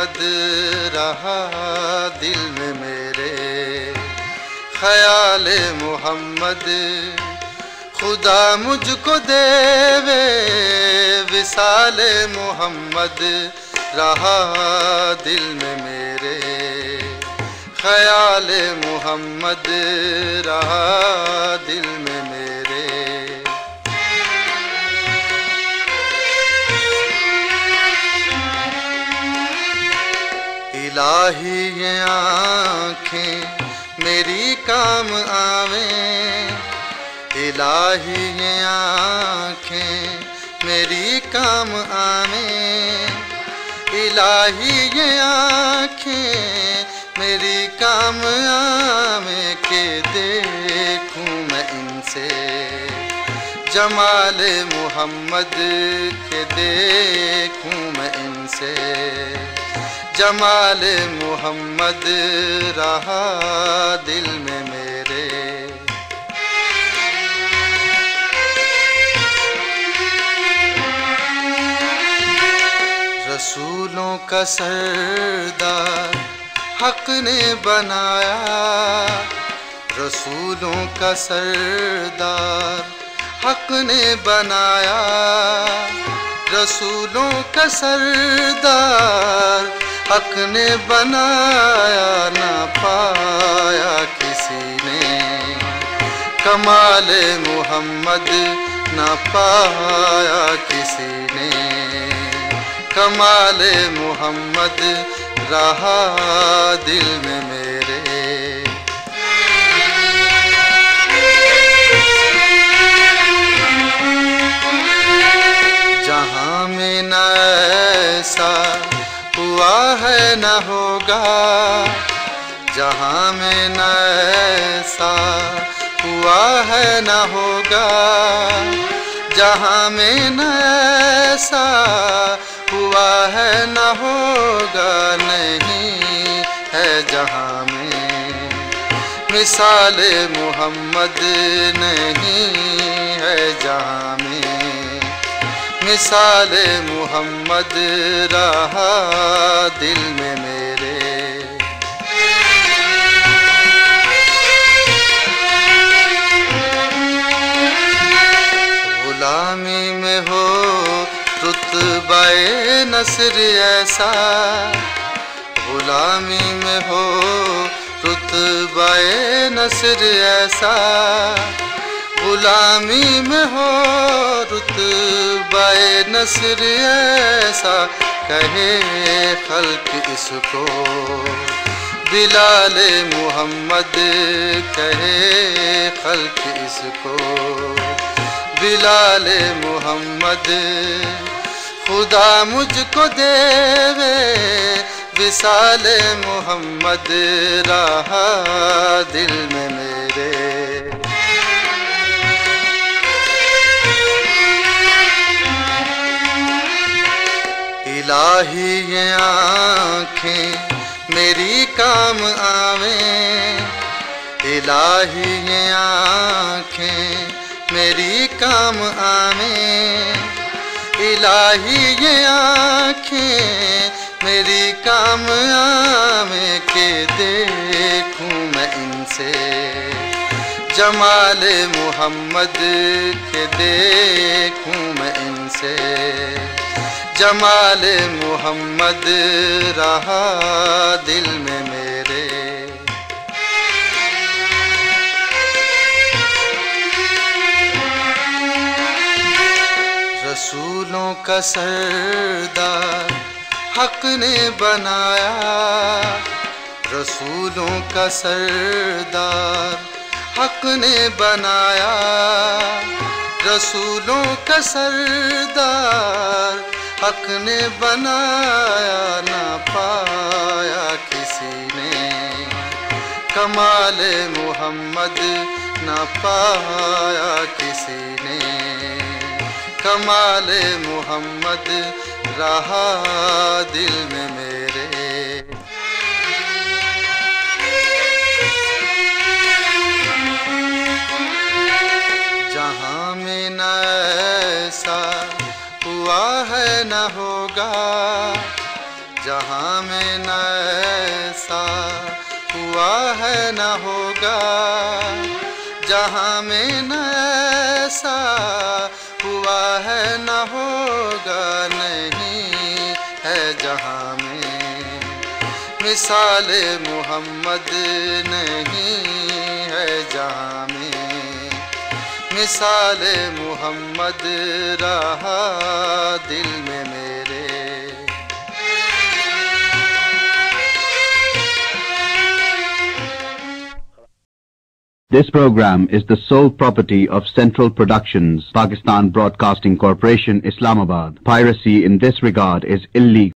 मोहम्मद रहा दिल में मेरे, ख्याल मोहम्मद खुदा मुझको देवे, विसाल मोहम्मद रहा दिल में मेरे, ख्याल मोहम्मद रहा दिल में मेरे। इलाही ये आँखें मेरी काम आवें, इलाही ये आँखें मेरी काम आवें, इलाही ये आँखें मेरी काम आवें के देखूं मैं इनसे जमाल मोहम्मद के देखूं मैं इनसे जमाल मोहम्मद रहा दिल में मेरे। रसूलों का सरदार हक ने बनाया, रसूलों का सरदार हक ने बनाया, रसूलों का सरदार हक ने बनाया, ना पाया किसी ने कमाल मोहम्मद, ना पाया किसी ने कमाल मोहम्मद रहा दिल में मेरे। जहाँ में न ऐसा हुआ है न होगा, जहाँ में न ऐसा हुआ है न होगा, जहाँ में न ऐसा हुआ है न होगा, नहीं है जहाँ में मिसाल मोहम्मद, नहीं है जहाँ में मिसाल मोहम्मद रहा दिल में मेरे। गुलामी में हो रुतबाए नस्र ऐसा, गुलामी में हो रुतबाए नस्र ऐसा, गुलामी में हो रुतबाए नस्र ऐसा, कहे खल्क इसको बिलाल मोहम्मद, कहे खल्क इसको बिलाल मोहम्मद, खुदा मुझको देवे विसाल मोहम्मद रहा दिल में मेरे। इलाही ये आँखें मेरी काम आवें, इलाही ये आँखें मेरी काम आवें, इलाही ये आँखें मेरी काम आवें के देखूं मैं इनसे जमाल मोहम्मद, के देखूं मैं इनसे जमाल मोहम्मद रहा दिल में मेरे। रसूलों का सरदार हक ने बनाया, रसूलों का सरदार हक ने बनाया, रसूलों का सरदार हक ने बनाया, ना पाया किसी ने कमाल मोहम्मद, ना पाया किसी ने कमाल मोहम्मद रहा दिल में मेरे। जहाँ में न ऐसा हुआ है न होगा, जहां में न ऐसा हुआ है न होगा, जहां में न ऐसा हुआ है न होगा, नहीं है जहां में मिसाल मोहम्मद, नहीं है जहां में मिसाल मोहम्मद, रहा दिल में मेरे। This program is the sole property of Central Productions, Pakistan Broadcasting Corporation, Islamabad. Piracy in this regard is illegal.